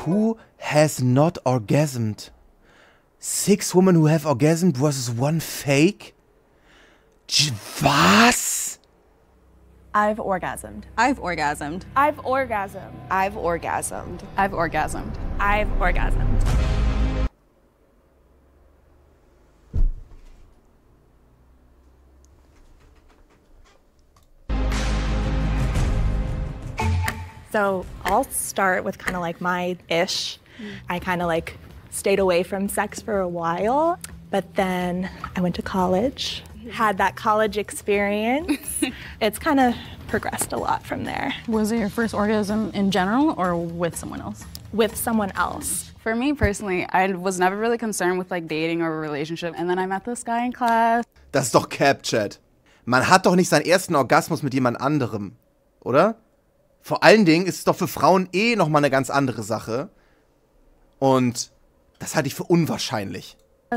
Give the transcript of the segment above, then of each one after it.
Who has not orgasmed? 6 women who have orgasmed versus 1 fake? Was? I've orgasmed. I've orgasmed. I've orgasmed. I've orgasmed. I've orgasmed. I've orgasmed. So I'll start with kind of like my ish. I kind of like stayed away from sex for a while, but then I went to college, had that college experience. It's kind of progressed a lot from there. Was it your first orgasm in general or with someone else? With someone else. For me personally, I was never really concerned with like dating or a relationship. And then I met this guy in class. Das ist doch Cap, Chat. Man hat doch nicht seinen ersten Orgasmus mit jemand anderem, oder? Vor allen Dingen ist es doch für Frauen eh nochmal eine ganz andere Sache. Und das halte ich für unwahrscheinlich.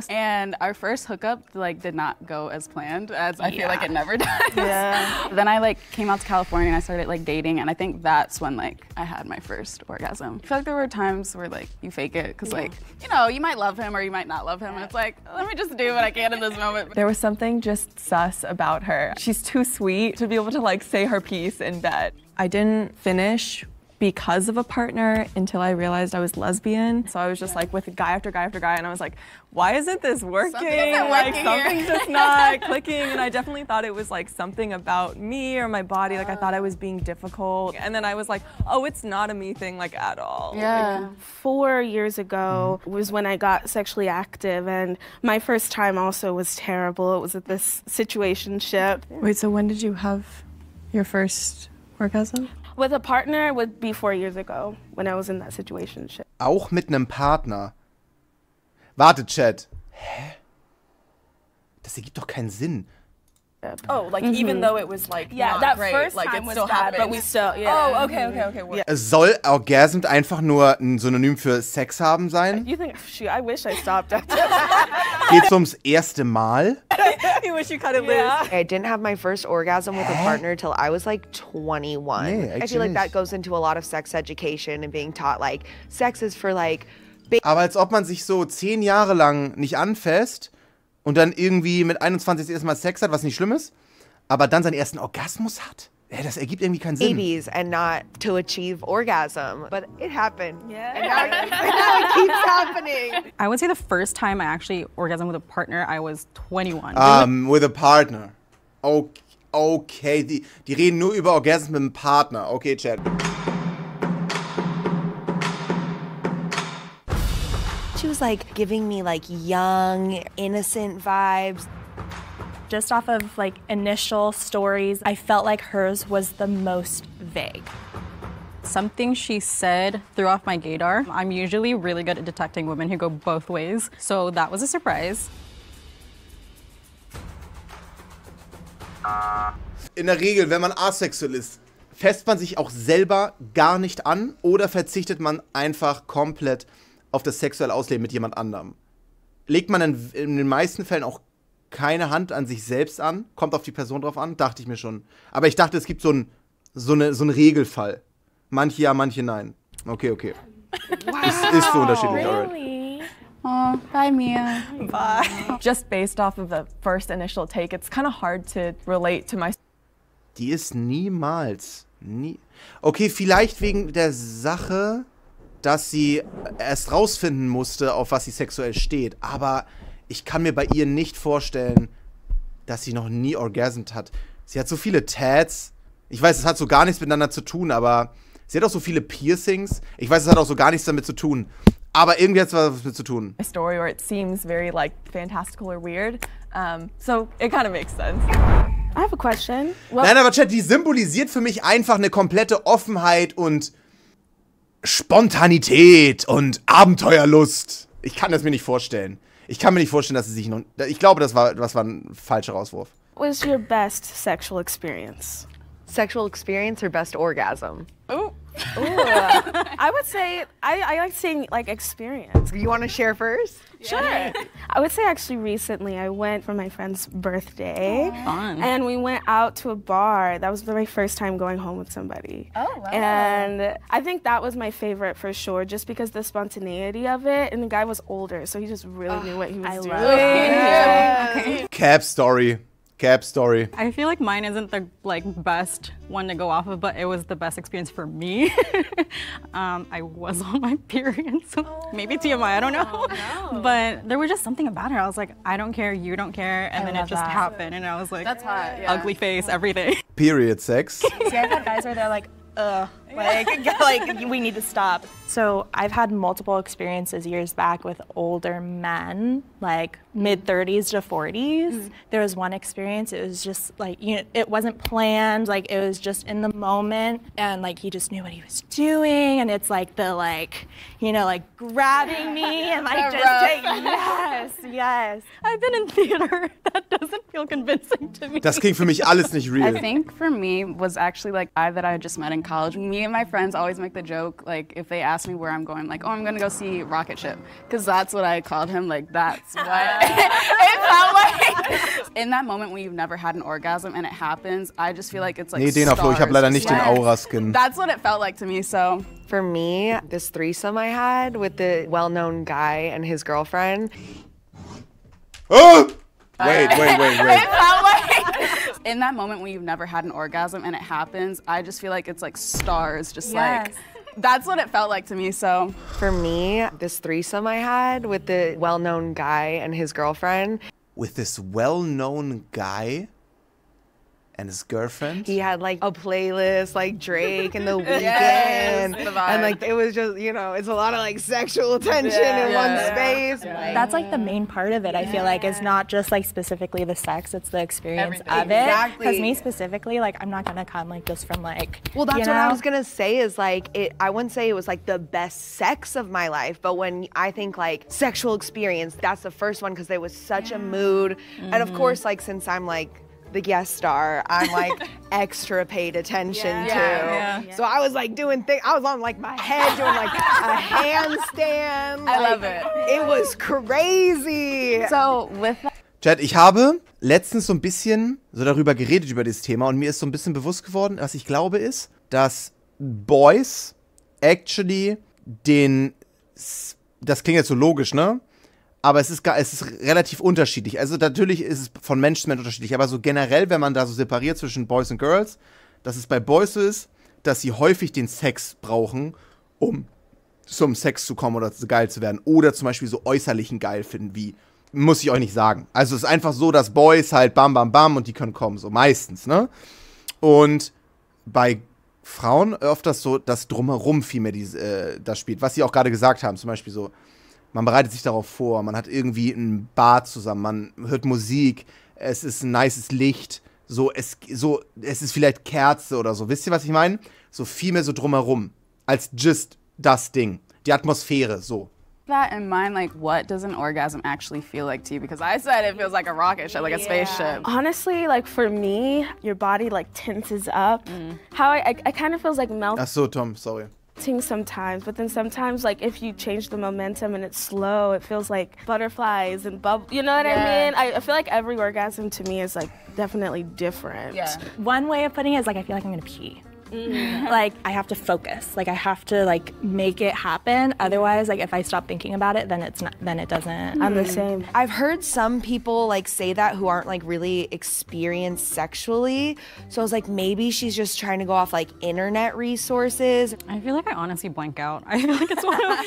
And our first hookup like did not go as planned, as I feel like it never does. Yeah. Then I like came out to California and I started like dating, and I think that's when like I had my first orgasm. I feel like there were times where like you fake it because like, you know, you might love him or you might not love him, and it's like, let me just do what I can in this moment. There was something just sus about her. She's too sweet to be able to like say her piece in bed. I didn't finish because of a partner until I realized I was lesbian. So I was just like with guy after guy after guy, and I was like, why isn't this working? Something's just not clicking. And I definitely thought it was like something about me or my body. Like I thought I was being difficult. And then I was like, oh, it's not a me thing like at all. Yeah. 4 years ago was when I got sexually active, and my first time also was terrible. It was at this situationship. Wait, so when did you have your first orgasm? With a partner would be 4 years ago when I was in that situationship. Auch mit einem Partner. Warte, Chat. Hä? Das ergibt doch keinen Sinn. Oh, like even though it was like Yeah, not that great, first like time it was still bad, happened. but we still, Oh, okay. Yeah. Soll orgasmed einfach nur ein Synonym für Sex haben sein? You think, shoot, I wish I stopped after Geht's ums erste Mal? You wish you cut it loose. I didn't have my first orgasm with a partner till I was like 21. Nee, I feel like nicht. that goes into a lot of sex education and being taught like sex is for like Aber als ob man sich so 10 Jahre lang nicht anfasst und dann irgendwie mit 21 das erste Mal Sex hat, was nicht schlimm ist, aber dann seinen ersten Orgasmus hat. Ja, das ergibt irgendwie keinen Sinn. babies and not to achieve orgasm. But it happened. Yeah. And now it keeps happening. I would say the first time I actually orgasmed with a partner, I was 21. With a partner. Okay, die reden nur über Orgasmus mit einem Partner. Okay, Chat. She was like giving me like young, innocent vibes. Just off of like initial stories, I felt like hers was the most vague. Something she said threw off my gaydar. I'm usually really good at detecting women who go both ways, so that was a surprise. In der Regel, wenn man asexuell ist, fasst man sich auch selber gar nicht an oder verzichtet man einfach komplett auf das sexuelle Ausleben mit jemand anderem. Legt man in den meisten Fällen auch keine Hand an sich selbst an, kommt auf die Person drauf an, dachte ich mir schon. Aber ich dachte, es gibt so einen Regelfall. Manche ja, manche nein. Okay. Wow. Ist so unterschiedlich, alright. Really? Oh, bye, Mia. Bye. Just based off of the first initial take, it's kind of hard to relate to my... Die ist Okay, vielleicht wegen der Sache, dass sie erst rausfinden musste, auf was sie sexuell steht. Aber ich kann mir bei ihr nicht vorstellen, dass sie noch nie orgasmt hat. Sie hat so viele Tats. Ich weiß, es hat so gar nichts miteinander zu tun, aber sie hat auch so viele Piercings. Ich weiß, es hat auch so gar nichts damit zu tun. Aber irgendwie hat es was damit zu tun. A story where it seems very like fantastical or weird. So it kind of makes sense. I have a question. Well, Nein, aber Chat, die symbolisiert für mich einfach eine komplette Offenheit und Spontanität und Abenteuerlust. Ich kann das mir nicht vorstellen. Ich kann mir nicht vorstellen, dass sie sich noch... Ich glaube, das war ein falscher Rauswurf. what was your best sexual experience? Sexual experience or best orgasm? Oh. I would say, I like saying like experience. You want to share first? Sure. I would say actually recently I went for my friend's birthday. Fun. And we went out to a bar. That was my first time going home with somebody. Oh, wow. And I think that was my favorite for sure, just because the spontaneity of it. And the guy was older, so he just really knew what he was doing. Okay. Cap story. Cap story. I feel like mine isn't the best one to go off of, but it was the best experience for me. I was on my period, so maybe TMI, I don't know. No. But there was just something about her. I was like, I don't care, you don't care, and then it just happened, and I was like, that's hot. Yeah. Ugly face, everything. Period sex. See, I've had guys where they're like, like we need to stop. So I've had multiple experiences years back with older men, like mid-30s to 40s. There was one experience, it was just like, it wasn't planned, like it was just in the moment, and like he just knew what he was doing, and it's like the like grabbing me and like just taking, yes. I've been in theater, that doesn't feel convincing to me. Das klingt für mich alles nicht real. I think for me was actually like I that I just met in college. Me and my friends always make the joke, like if they ask me where I'm going, like, oh, I'm gonna go see Rocket Ship, because that's what I called him. Like that's what it felt like. In that moment when you've never had an orgasm and it happens, I just feel like it's like Nee, Dena Flo, ich habe leider nicht den Aura-Skin. That's what it felt like to me. So For me, this threesome I had with the well-known guy and his girlfriend. Oh! Wait. it felt like in that moment when you've never had an orgasm and it happens, I just feel like it's like stars, just like. That's what it felt like to me, so. For me, this threesome I had with the well-known guy and his girlfriend. With this well-known guy and his girlfriend? He had like a playlist like Drake and The Weeknd. The vibe. And like it was just, it's a lot of like sexual tension in one space. That's like the main part of it, I feel like. It's not just like specifically the sex, it's the experience of it. Exactly. Because me specifically, like I'm not gonna come like just from like, Well, that's what I was gonna say is like, I wouldn't say it was like the best sex of my life, but when I think like sexual experience, that's the first one because there was such a mood. And of course, like since I'm like, the guest star, I'm like extra paid attention to. So I was like doing things, I was on like my head doing like a handstand. I love it. It was crazy. So with Chat, ich habe letztens so ein bisschen so darüber geredet, über dieses Thema, und mir ist so ein bisschen bewusst geworden, was ich glaube ist, dass Boys actually das klingt jetzt so logisch, ne? Aber es ist relativ unterschiedlich. Also natürlich ist es von Mensch zu Mensch unterschiedlich, aber so generell, wenn man da so separiert zwischen Boys und Girls, dass es bei Boys so ist, dass sie häufig den Sex brauchen, um zum Sex zu kommen oder geil zu werden. Oder zum Beispiel so äußerlichen geil finden, wie, muss ich euch nicht sagen. Also es ist einfach so, dass Boys halt bam, bam, bam und die können kommen, so meistens, ne? Und bei Frauen oft das so, das Drumherum vielmehr das spielt, was sie auch gerade gesagt haben, zum Beispiel so, man bereitet sich darauf vor, man hat irgendwie ein Bad zusammen, man hört Musik, es ist ein nices Licht, es ist vielleicht Kerze oder so. Wisst ihr, was ich meine? So viel mehr so drumherum, als just das Ding. Die Atmosphäre, so. that in mind, like what does an orgasm actually feel like to you? Because I said it feels like a rocket ship, like a spaceship. Honestly, like for me, your body like tenses up. How I kind of feels like melting. Ach so, Tom, sorry. Sometimes, but then sometimes like if you change the momentum and it's slow, it feels like butterflies and bubble, you know what I mean? I feel like every orgasm to me is like definitely different. Yeah. One way of putting it is like I feel like I'm gonna pee. Like I have to focus, like I have to like make it happen. Otherwise, like if I stop thinking about it, then it doesn't. I'm the same. I've heard some people like say that who aren't like really experienced sexually. So I was like, maybe she's just trying to go off like internet resources. I feel like I honestly blank out. I feel like it's one of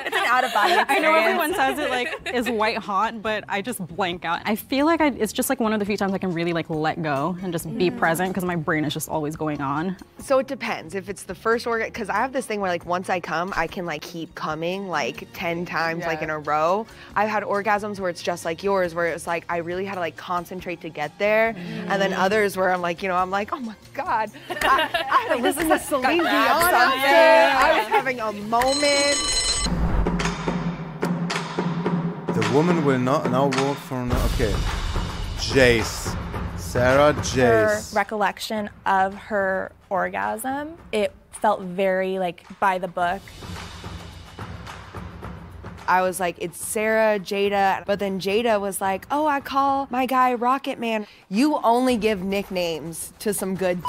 It's an out-of-body experience. I know everyone says it like is white hot, but I just blank out. I feel like it's just like one of the few times I can really like let go and just be present because my brain is just always going on. So it depends. If it's the first orgasm, because I have this thing where like once I come, I can like keep coming like 10 times like in a row. I've had orgasms where it's just like yours, where it's like I really had to like concentrate to get there, and then others where I'm like, I'm like, oh my God, I had to listen to Celine Dion out there. I was having a moment. The woman will not now walk from. Okay. Jace. Sarah Her Jace. recollection of her orgasm, it felt very like by the book. I was like, it's Sarah, Jada, but then Jada was like, oh, I call my guy Rocket Man. You only give nicknames to some good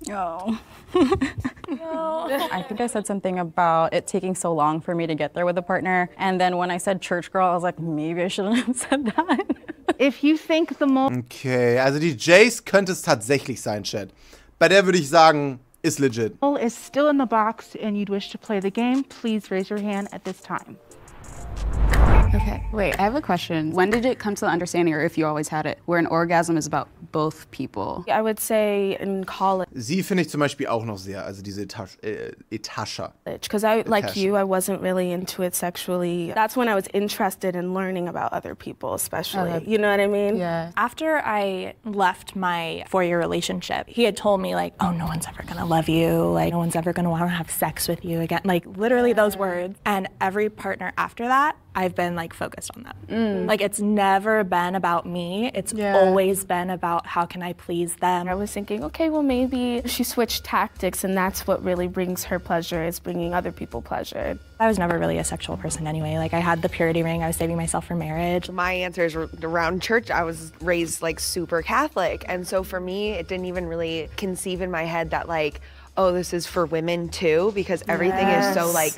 Oh. No. I think I said something about it taking so long for me to get there with a partner. And then when I said church girl, I was like, maybe I shouldn't have said that. If you think the mole... Okay, also die Jace könnte es tatsächlich sein, Chat. Bei der würde ich sagen, ist legit. is still in the box and you'd wish to play the game, please raise your hand at this time. Okay, wait, I have a question. When did it come to the understanding, or if you always had it, where an orgasm is about both people? I would say in college. Sie finde ich zum Beispiel auch noch sehr, also diese Etascha. Because like you, I wasn't really into it sexually. That's when I was interested in learning about other people, especially. You know what I mean? Yeah. After I left my 4-year relationship, he had told me like, oh, no one's ever gonna love you. Like, no one's ever gonna wanna have sex with you again. Like, literally those words. And every partner after that, I've been like focused on that. Like, it's never been about me. It's always been about how can I please them. I was thinking, okay, well, maybe she switched tactics and that's what really brings her pleasure, is bringing other people pleasure. I was never really a sexual person anyway. Like, I had the purity ring. I was saving myself for marriage. My answer is around church. I was raised like super Catholic. And so for me, it didn't even really conceive in my head that like, oh, this is for women too, because everything is so like,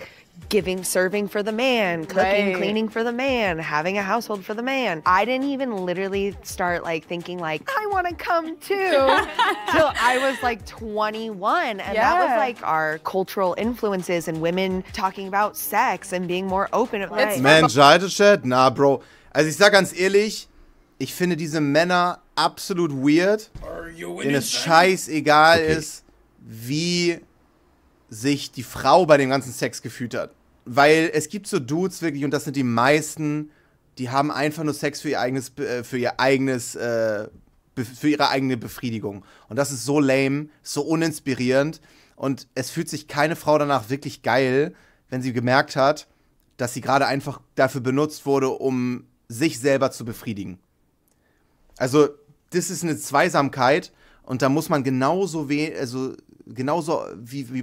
serving for the man, cooking, cleaning for the man, having a household for the man. I didn't even literally start like thinking like, I want to come too, till I was like 21. And that was like our cultural influences and women talking about sex and being more open. Mensch, Chat? Na, Bro. Also ich sag ganz ehrlich, ich finde diese Männer absolut weird, denen es scheißegal ist, wie sich die Frau bei dem ganzen Sex gefühlt hat. Weil es gibt so Dudes wirklich, und das sind die meisten, die haben einfach nur Sex für ihre eigene Befriedigung. Und das ist so lame, so uninspirierend. Und es fühlt sich keine Frau danach wirklich geil, wenn sie gemerkt hat, dass sie gerade einfach dafür benutzt wurde, um sich selber zu befriedigen. Also, das ist eine Zweisamkeit. Und da muss man genauso wie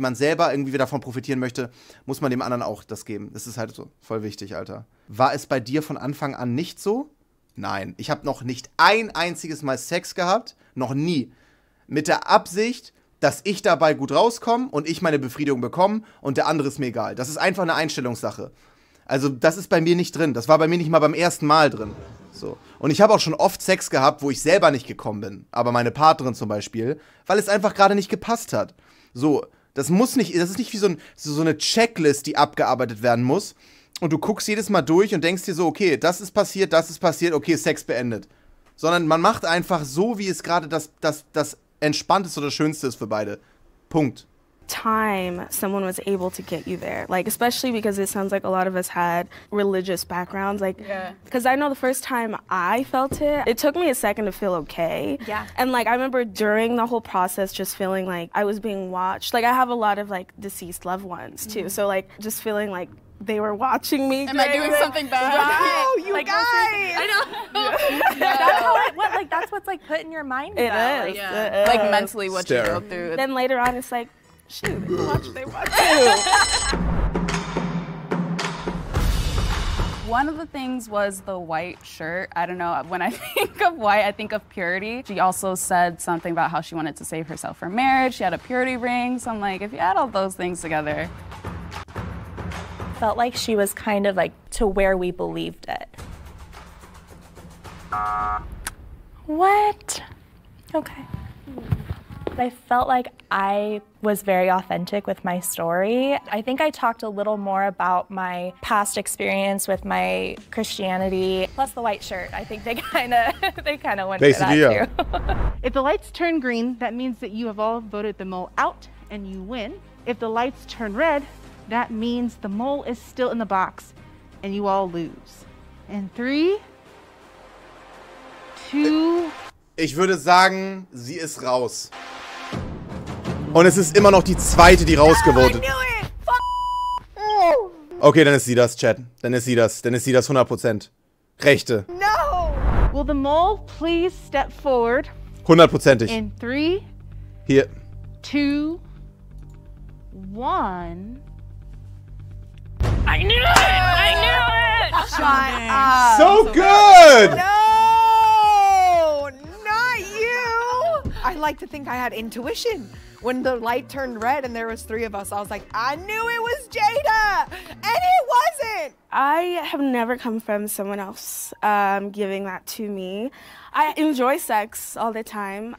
man selber irgendwie davon profitieren möchte, muss man dem anderen auch das geben. Das ist halt so voll wichtig, Alter. War es bei dir von Anfang an nicht so? Nein. Ich habe noch nicht ein einziges Mal Sex gehabt. Noch nie. Mit der Absicht, dass ich dabei gut rauskomme und ich meine Befriedigung bekomme und der andere ist mir egal. Das ist einfach eine Einstellungssache. Also das ist bei mir nicht drin. Das war bei mir nicht mal beim ersten Mal drin. So. Und ich habe auch schon oft Sex gehabt, wo ich selber nicht gekommen bin. Aber meine Partnerin zum Beispiel, weil es einfach gerade nicht gepasst hat. So, das ist nicht wie so eine Checklist, die abgearbeitet werden muss. Und du guckst jedes Mal durch und denkst dir so, okay, das ist passiert, okay, Sex beendet. Sondern man macht einfach so, wie es gerade das Entspannteste oder Schönste ist für beide. Punkt. Time someone was able to get you there, like, especially because it sounds like a lot of us had religious backgrounds, like, because I know the first time I felt it took me a second to feel okay. And like I remember during the whole process just feeling like I was being watched. Like, I have a lot of like deceased loved ones too, so like just feeling like they were watching me. Am I doing something bad? Wow, you like, guys! I know. That's how that's what's like put in your mind. It about. is. Like, Like mentally what you go through. Then later on it's like, shoot, they watch you. One of the things was the white shirt. I don't know, when I think of white, I think of purity. She also said something about how she wanted to save herself for marriage. She had a purity ring. So I'm like, if you add all those things together. Felt like she was kind of like to where we believed it. What? Okay. I felt like I was very authentic with my story. I think I talked a little more about my past experience with my Christianity, plus the white shirt. I think they kind of went for that too. If the lights turn green, that means that you have all voted the mole out and you win. If the lights turn red, that means the mole is still in the box and you all lose. In 3, 2... Ich würde sagen, sie ist raus. Und es ist immer noch die zweite, die rausgevotet. Okay, dann ist sie das, Chat. Dann ist sie das 100%. Rechte. No! Will the mole please step forward? 100%ig. In 3, Hier. 2, 1. I knew it! I knew it! Shut up. So good! No, not you. I like to think I had intuition. When the light turned red and there was 3 of us, I was like, I knew it was Jada, and it wasn't. I have never come from someone else giving that to me. I enjoy sex all the time.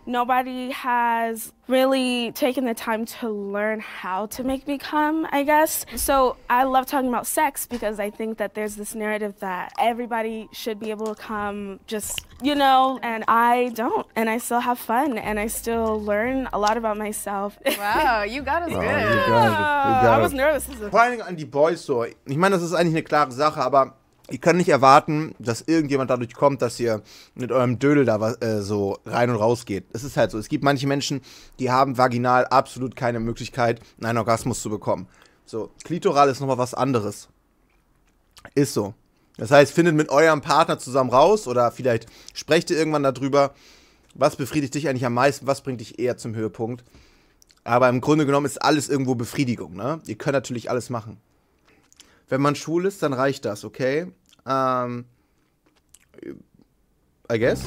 Nobody has really taken the time to learn how to make me come, I guess. So I love talking about sex because I think that there's this narrative that everybody should be able to come just, you know, and I don't. And I still have fun and I still learn a lot about myself. Wow, you got us good. I was nervous. Vor allen Dingen an die Boys so. Ich meine, das ist eigentlich eine klare Sache, aber ihr könnt nicht erwarten, dass irgendjemand dadurch kommt, dass ihr mit eurem Dödel da so rein und raus geht. Es ist halt so. Es gibt manche Menschen, die haben vaginal absolut keine Möglichkeit, einen Orgasmus zu bekommen. So, klitoral ist nochmal was anderes. Ist so. Das heißt, findet mit eurem Partner zusammen raus oder vielleicht sprecht ihr irgendwann darüber, was befriedigt dich eigentlich am meisten, was bringt dich eher zum Höhepunkt. Aber im Grunde genommen ist alles irgendwo Befriedigung, ne? Ihr könnt natürlich alles machen. Wenn man schwul ist, dann reicht das, okay? I guess.